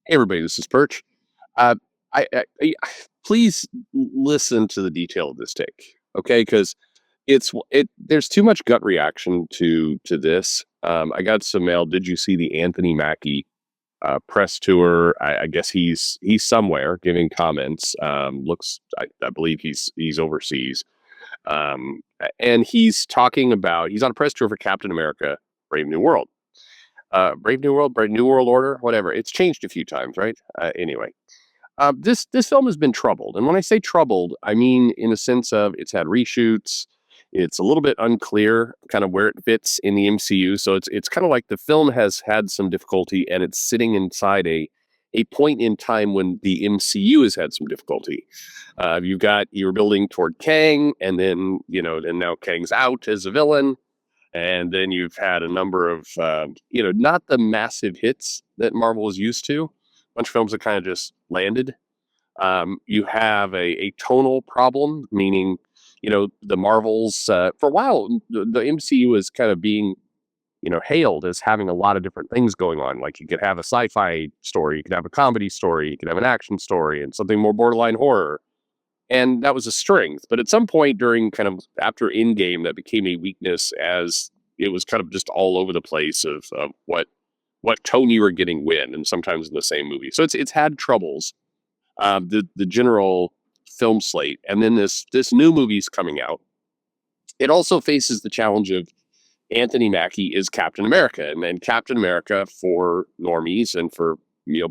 Hey, everybody, this is Perch. Uh, I please listen to the detail of this take, okay? Because there's too much gut reaction to this. I got some mail. Did you see the Anthony Mackie press tour? I guess he's somewhere giving comments. I believe he's overseas, and he's talking about he's on a press tour for Captain America: Brave New World. Brave New World, Brave New World Order, whatever. It's changed a few times, right? Anyway, this film has been troubled, and when I say troubled, I mean in the sense of it's had reshoots. It's a little bit unclear, kind of where it fits in the MCU. So it's kind of like the film has had some difficulty, and it's sitting inside a point in time when the MCU has had some difficulty. You're building toward Kang, and then and now Kang's out as a villain. And then you've had a number of, not the massive hits that Marvel is used to. A bunch of films that kind of just landed. You have a tonal problem, meaning, the Marvels, for a while, the MCU is kind of being, hailed as having a lot of different things going on. Like you could have a sci-fi story, you could have a comedy story, you could have an action story, and something more borderline horror. And that was a strength. But at some point during kind of after Endgame, that became a weakness as it was kind of just all over the place of what tone you were getting when, and sometimes in the same movie. So it's had troubles. The general film slate, and then this new movie's coming out. It also faces the challenge of Anthony Mackie is Captain America, and then Captain America for normies and for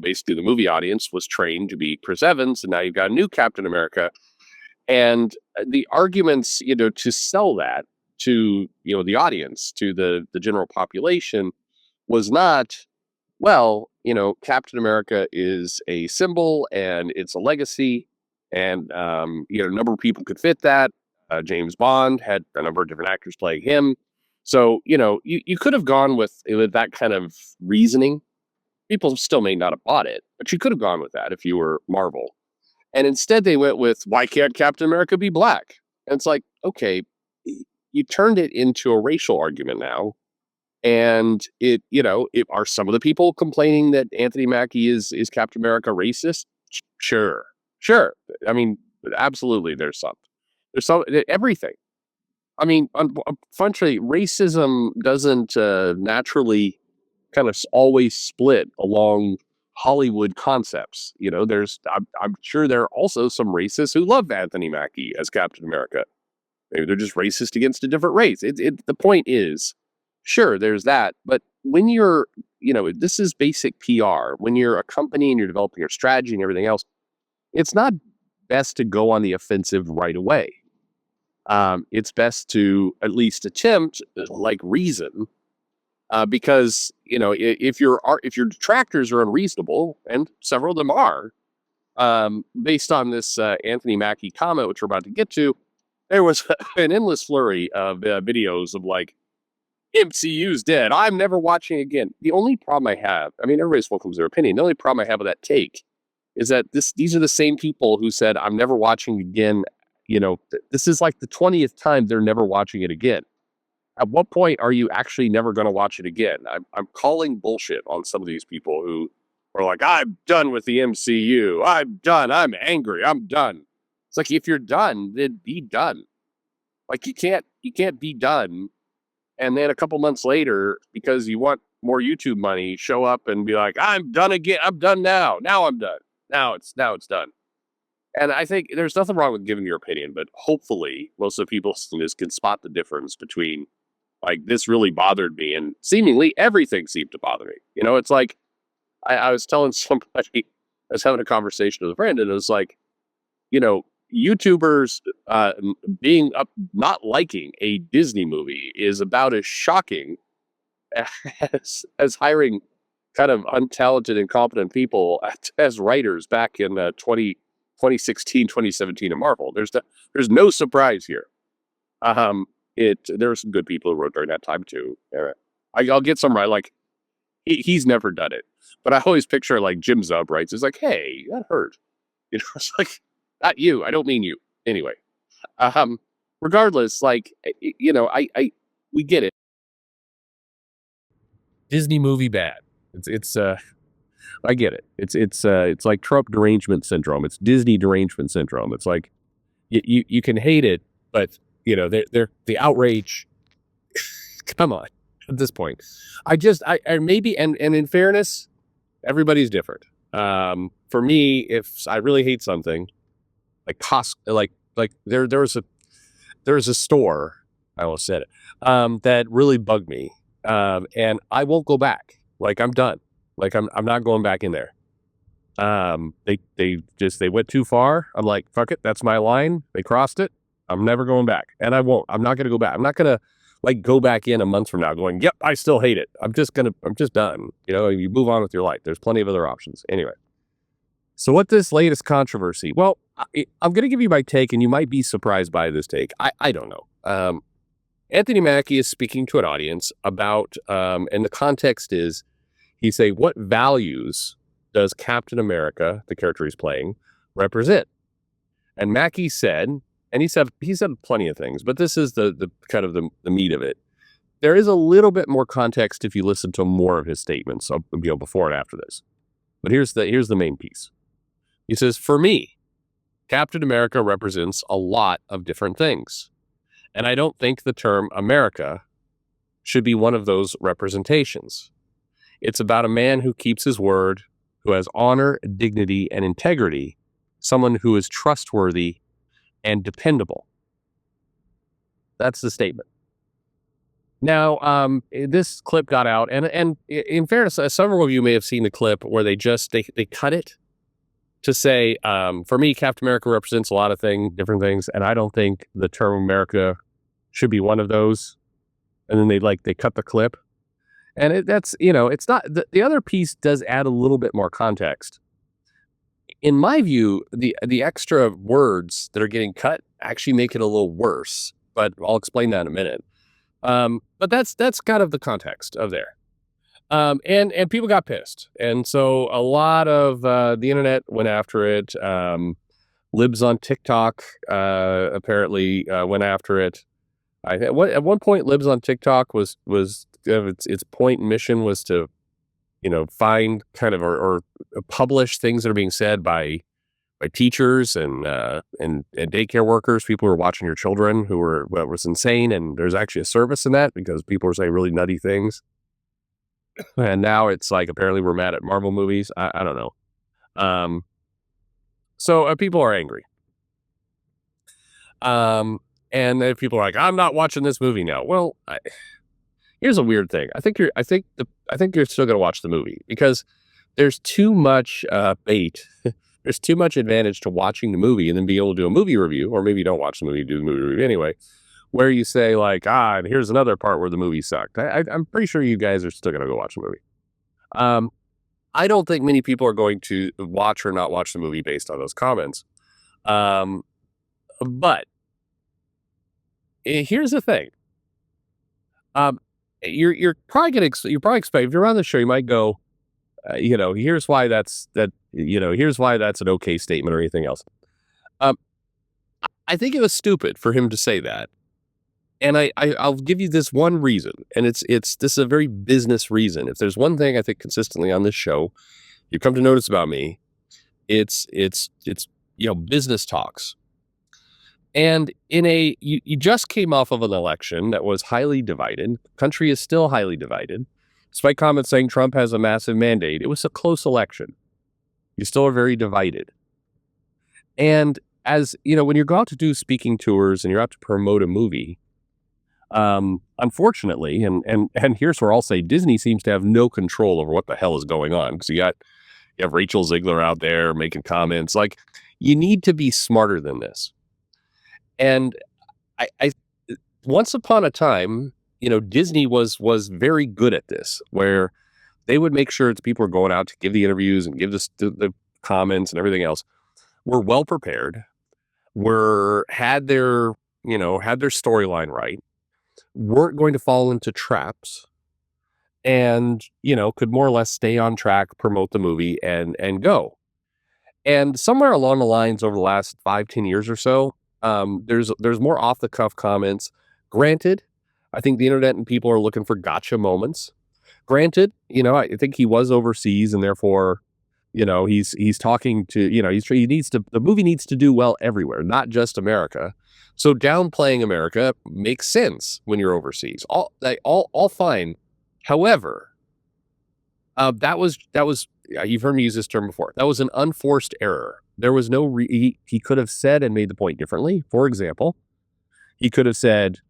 basically the movie audience was trained to be Chris Evans, and now you've got a new Captain America. And the arguments, to sell that to, the audience, to the general population was not, well, Captain America is a symbol and it's a legacy. And, a number of people could fit that. James Bond had a number of different actors playing him. So, you could have gone with that kind of reasoning. People still may not have bought it, but you could have gone with that if you were Marvel. And instead they went with, why can't Captain America be black? And it's like, okay, you turned it into a racial argument now. And are some of the people complaining that Anthony Mackie is Captain America racist? Sure. Sure. I mean, absolutely there's some everything. I mean, unfortunately, racism doesn't naturally kind of always split along Hollywood concepts. I'm sure there are also some racists who love Anthony Mackie as Captain America. Maybe they're just racist against a different race. The point is, sure, there's that. But when you're, this is basic PR. When you're a company and you're developing your strategy and everything else, it's not best to go on the offensive right away. It's best to at least attempt, like, reason, because if your detractors are unreasonable, and several of them are, based on this Anthony Mackie comment, which we're about to get to, there was an endless flurry of videos of like, MCU's dead, I'm never watching again. The only problem I have, I mean, everybody's welcome to their opinion. The only problem I have with that take is that these are the same people who said, I'm never watching again. This is like the 20th time they're never watching it again. At what point are you actually never going to watch it again? I'm calling bullshit on some of these people who are like, I'm done with the MCU. I'm done. I'm angry. I'm done. It's like, if you're done, then be done. Like, you can't be done. And then a couple months later, because you want more YouTube money, show up and be like, I'm done again. I'm done now. Now I'm done. Now it's done. And I think there's nothing wrong with giving your opinion, but hopefully most of the people listening to this can spot the difference between, like, this really bothered me, and seemingly everything seemed to bother me. It's like, I was telling somebody, I was having a conversation with a friend, and it was like, YouTubers being up, not liking a Disney movie is about as shocking as hiring kind of untalented, incompetent people as writers back in 2016, 2017 in Marvel. There's no surprise here. There were some good people who wrote during that time too. I'll get some right. Like, he's never done it, but I always picture, like, Jim Zub writes. It's like, hey, that hurt. It's like, not you. I don't mean you. Anyway, regardless, like, we get it. Disney movie bad. It's I get it. It's like Trump derangement syndrome. It's Disney derangement syndrome. It's like you can hate it, but they're the outrage. Come on, at this point, I maybe and in fairness, everybody's different. For me, if I really hate something, like there was a store, I almost said it, that really bugged me, and I won't go back. Like I'm done. Like I'm not going back in there. They went too far. I'm like, fuck it, that's my line. They crossed it. I'm never going back, and I won't. I'm not gonna go back. I'm not gonna like go back in a month from now going, yep, I still hate it. I'm just done. You move on with your life. There's plenty of other options. Anyway, so what this latest controversy? Well, I'm gonna give you my take, and you might be surprised by this take. I don't know. Anthony Mackie is speaking to an audience about, and the context is, he's saying, what values does Captain America, the character he's playing, represent? And Mackie said, and he said plenty of things, but this is the kind of the meat of it. There is a little bit more context if you listen to more of his statements, before and after this. But here's the main piece. He says, for me, Captain America represents a lot of different things. And I don't think the term America should be one of those representations. It's about a man who keeps his word, who has honor, dignity, and integrity, someone who is trustworthy and dependable. That's the statement. Now, this clip got out, and in fairness, several of you may have seen the clip where they cut it to say, for me, Captain America represents a lot of different things, and I don't think the term America should be one of those. And then they cut the clip, and it's not the other piece does add a little bit more context. In my view, the extra words that are getting cut actually make it a little worse, but I'll explain that in a minute. But that's kind of the context of there. And people got pissed. And so a lot of the internet went after it. Libs on TikTok apparently went after it. At one point, Libs on TikTok was its point and mission was to, find kind of or publish things that are being said by teachers and daycare workers, people who are watching your children was insane. And there's actually a service in that because people are saying really nutty things. And now it's like, apparently we're mad at Marvel movies. I don't know. So people are angry. And then people are like, I'm not watching this movie now. Well, here's a weird thing. I think you're still going to watch the movie because there's too much bait. There's too much advantage to watching the movie and then being able to do a movie review, or maybe you don't watch the movie, do the movie review anyway, where you say like, and here's another part where the movie sucked. I'm pretty sure you guys are still going to go watch the movie. I don't think many people are going to watch or not watch the movie based on those comments. But here's the thing. You're probably expect, if you're on the show, you might go, here's why that's an okay statement or anything else. I think it was stupid for him to say that. And I'll give you this one reason, and this is a very business reason. If there's one thing I think consistently on this show, you come to notice about me, it's business talks. And you just came off of an election that was highly divided. The country is still highly divided. Despite comments saying Trump has a massive mandate, it was a close election. You still are very divided. And as when you go out to do speaking tours and you're out to promote a movie, unfortunately, and here's where I'll say Disney seems to have no control over what the hell is going on, because you have Rachel Ziegler out there making comments. Like, you need to be smarter than this. And I once upon a time, Disney was very good at this, where they would make sure that people were going out to give the interviews and give the comments and everything else were well prepared, had their storyline right, weren't going to fall into traps, and could more or less stay on track, promote the movie, and go. And somewhere along the lines over the last 5-10 years or so, there's more off the cuff comments. Granted, I think the internet and people are looking for gotcha moments. Granted, I think he was overseas, and therefore, he's talking to, he needs to the movie needs to do well everywhere, not just America. So downplaying America makes sense when you're overseas. All fine. However, that was you've heard me use this term before. That was an unforced error. There was no he could have said and made the point differently. For example, he could have said,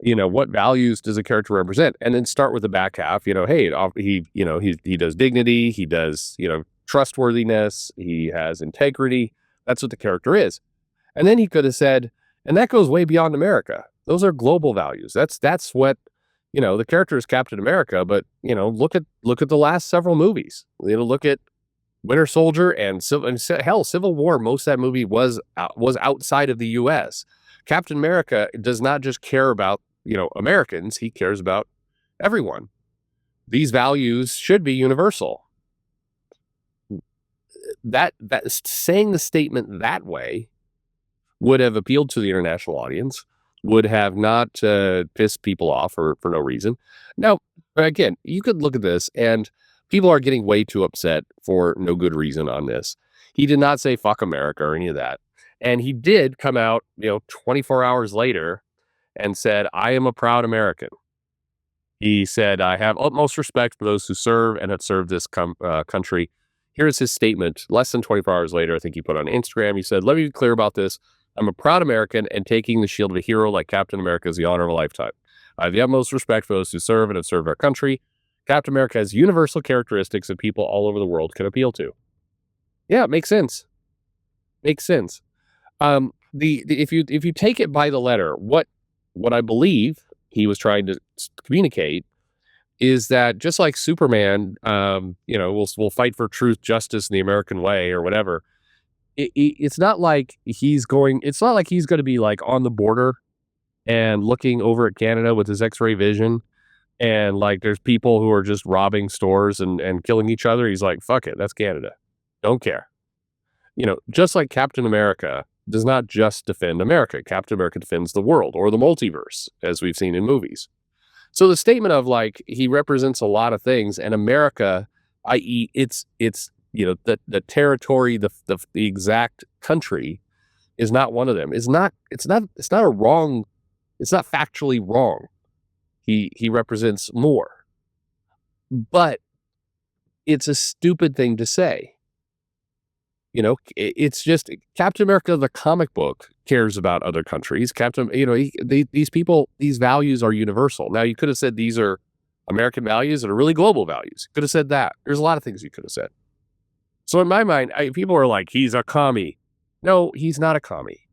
what values does a character represent? And then start with the back half, hey, he does dignity, he does, trustworthiness, he has integrity. That's what the character is. And then he could have said, and that goes way beyond America. Those are global values. That's what, the character is Captain America, but, look at the last several movies. Look at Winter Soldier and Civil War. Most of that movie was outside of the U.S. Captain America does not just care about, Americans. He cares about everyone. These values should be universal. That saying the statement that way would have appealed to the international audience, would have not pissed people off for no reason. Now, again, you could look at this and people are getting way too upset for no good reason on this. He did not say fuck America or any of that. And he did come out, 24 hours later and said, I am a proud American. He said, I have utmost respect for those who serve and have served this country. Here's his statement less than 24 hours later. I think he put on Instagram. He said, let me be clear about this. I'm a proud American, and taking the shield of a hero like Captain America is the honor of a lifetime. I have the utmost respect for those who serve and have served our country. Captain America has universal characteristics that people all over the world can appeal to. Yeah, it makes sense. Makes sense. If you take it by the letter, what I believe he was trying to communicate is that just like Superman, will fight for truth, justice, and the American way, or whatever. It's not like he's going to be like on the border and looking over at Canada with his X-ray vision, and like there's people who are just robbing stores and killing each other. He's like, fuck it, that's Canada. Don't care. Just like Captain America does not just defend America. Captain America defends the world or the multiverse, as we've seen in movies. So the statement of like he represents a lot of things, and America, i.e., it's the territory, the exact country, is not one of them. It's not factually wrong. He represents more, but it's a stupid thing to say. It's just Captain America, the comic book, cares about other countries. These people, these values are universal. Now, you could have said these are American values that are really global values. You could have said that. There's a lot of things you could have said. So in my mind, people are like, he's a commie. No, he's not a commie.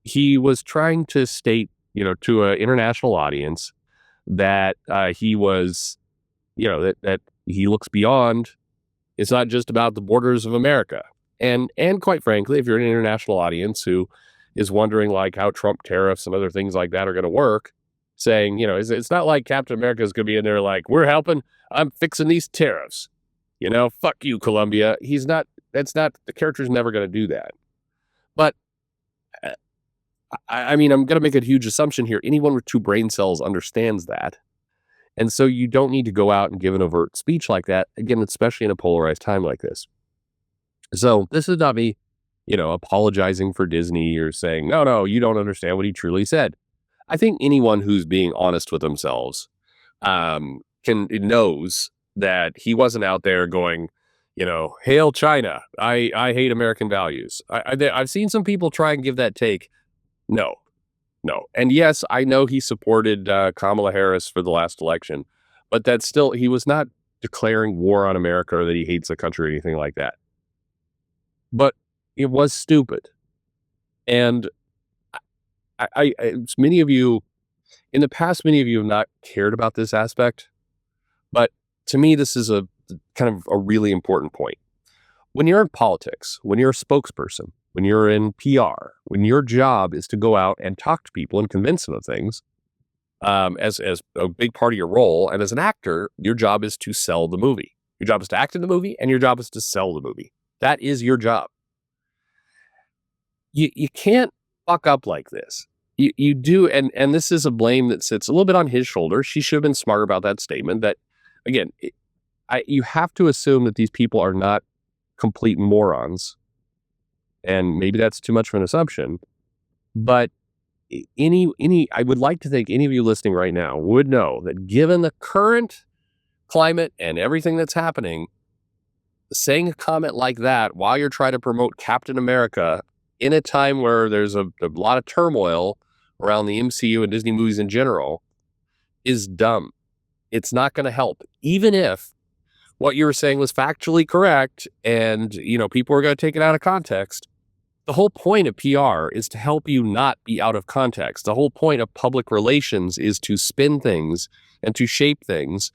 He was trying to state, to an international audience that he was, that he looks beyond. It's not just about the borders of America. And quite frankly, if you're an international audience who is wondering like how Trump tariffs and other things like that are going to work, saying, it's not like Captain America is going to be in there like, we're helping, I'm fixing these tariffs. Fuck you, Colombia. The character's never going to do that. But I'm going to make a huge assumption here. Anyone with two brain cells understands that. And so you don't need to go out and give an overt speech like that, again, especially in a polarized time like this. So this is not me, apologizing for Disney or saying, no, you don't understand what he truly said. I think anyone who's being honest with themselves knows that he wasn't out there going, hail China. I hate American values. I've seen some people try and give that take. No. And yes, I know he supported Kamala Harris for the last election, but that's still, he was not declaring war on America or that he hates the country or anything like that. But it was stupid. And many of you in the past have not cared about this aspect, but to me, this is a kind of a really important point. When you're in politics, when you're a spokesperson, when you're in PR, when your job is to go out and talk to people and convince them of things, as a big part of your role, and as an actor, your job is to sell the movie. Your job is to act in the movie, and your job is to sell the movie. That is your job. You can't fuck up like this. You do, and this is a blame that sits a little bit on his shoulders. She should have been smarter about that statement, that again, you have to assume that these people are not complete morons, and maybe that's too much of an assumption. But I would like to think any of you listening right now would know that given the current climate and everything that's happening, saying a comment like that while you're trying to promote Captain America in a time where there's a lot of turmoil around the MCU and Disney movies in general is dumb. It's not going to help, even if what you were saying was factually correct and, people are going to take it out of context. The whole point of PR is to help you not be out of context. The whole point of public relations is to spin things and to shape things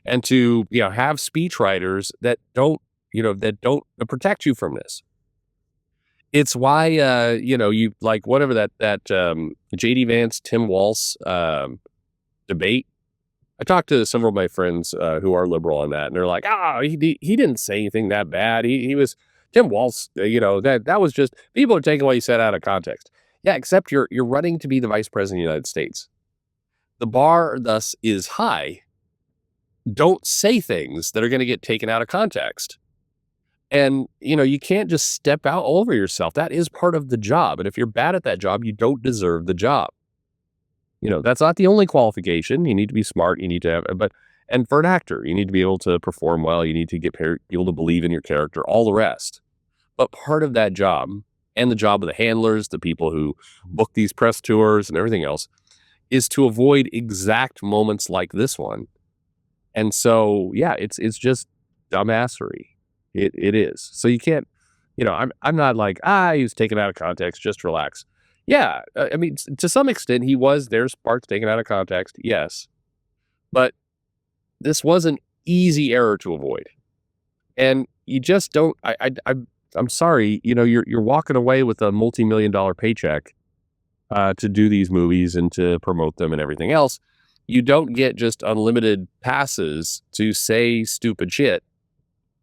and to, have speechwriters that don't protect you from this. It's why, you like whatever that JD Vance, Tim Walz debate. I talked to several of my friends who are liberal on that, and they're like, he didn't say anything that bad. He was Tim Walz, that was just people are taking what he said out of context. Yeah, except you're running to be the vice president of the United States. The bar thus is high. Don't say things that are going to get taken out of context. And, you can't just step out over yourself. That is part of the job. And if you're bad at that job, you don't deserve the job. That's not the only qualification. You need to be smart. You need to have, and for an actor, you need to be able to perform well. You need to get people to believe in your character, all the rest. But part of that job and the job of the handlers, the people who book these press tours and everything else, is to avoid exact moments like this one. And so, yeah, it's just dumbassery. It is. So you can't, I'm not like, he was taken out of context, just relax. Yeah, I mean, to some extent, there's parts taken out of context, yes. But this was an easy error to avoid. And you just don't, I'm sorry, you're walking away with a multi-million-dollar paycheck to do these movies and to promote them and everything else. You don't get just unlimited passes to say stupid shit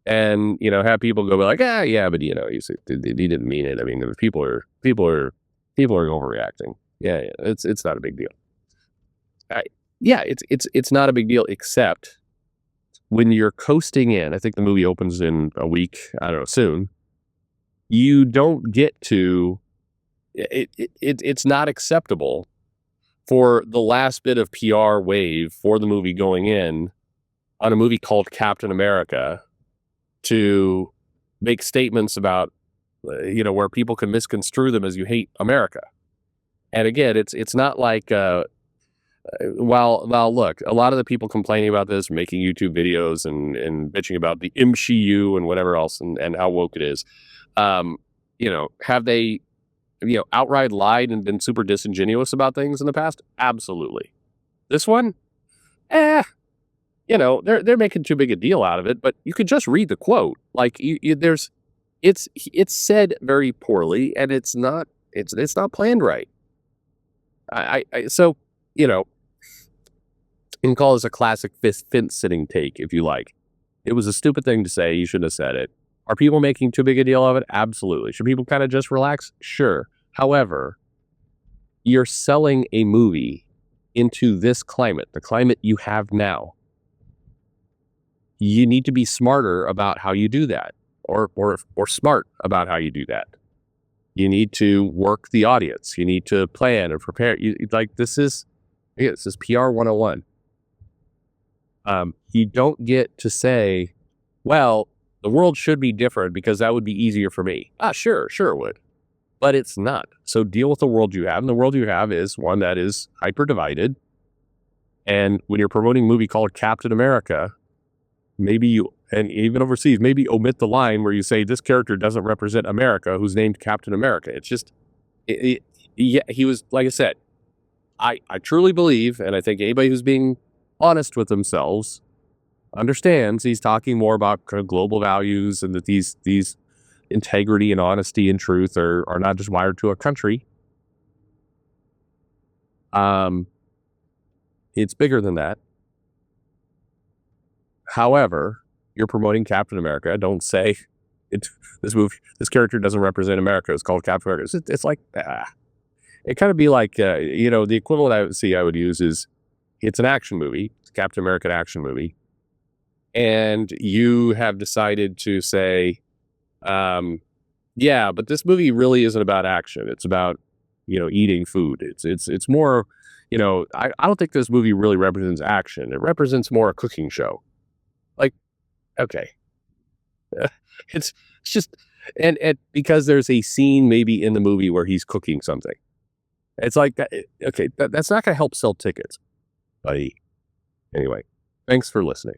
and, have people go like, yeah, but he didn't mean it. I mean, people are overreacting. Yeah, it's not a big deal. It's not a big deal, except when you're coasting in. I think the movie opens in a week. I don't know, soon. You don't get to. It's not acceptable for the last bit of PR wave for the movie going in on a movie called Captain America to make statements about where people can misconstrue them as you hate America. And again, it's not like while look, a lot of the people complaining about this, making YouTube videos and bitching about the MCU and whatever else and how woke it is, have they outright lied and been super disingenuous about things in the past? Absolutely. This one, they're making too big a deal out of it, but you could just read the quote. Like it's said very poorly, and it's not planned right. So you can call this a classic fence sitting take if you like. It was a stupid thing to say. You shouldn't have said it. Are people making too big a deal of it? Absolutely. Should people kind of just relax? Sure. However, you're selling a movie into this climate, the climate you have now. You need to be smarter about how you do that, or smart about how you do that. You need to work the audience. You need to plan and prepare. This is PR 101. You don't get to say, well, the world should be different because that would be easier for me. Sure it would. But it's not. So deal with the world you have. And the world you have is one that is hyper divided. And when you're promoting a movie called Captain America, and even overseas, maybe omit the line where you say this character doesn't represent America, who's named Captain America. It's just, he was, like I said, I truly believe, and I think anybody who's being honest with themselves understands he's talking more about kind of global values, and that these integrity and honesty and truth are not just wired to a country. It's bigger than that. However, you're promoting Captain America. Don't say this character doesn't represent America. It's called Captain America. It's like, it kind of be like, the equivalent I would use is it's an action movie. It's a Captain American action movie. and you have decided to say, yeah, but this movie really isn't about action. It's about, eating food. It's more, I don't think this movie really represents action. It represents more a cooking show. Like, okay. it's it's just and because there's a scene maybe in the movie where he's cooking something. It's like that. Okay, that's not going to help sell tickets, buddy. Anyway, thanks for listening.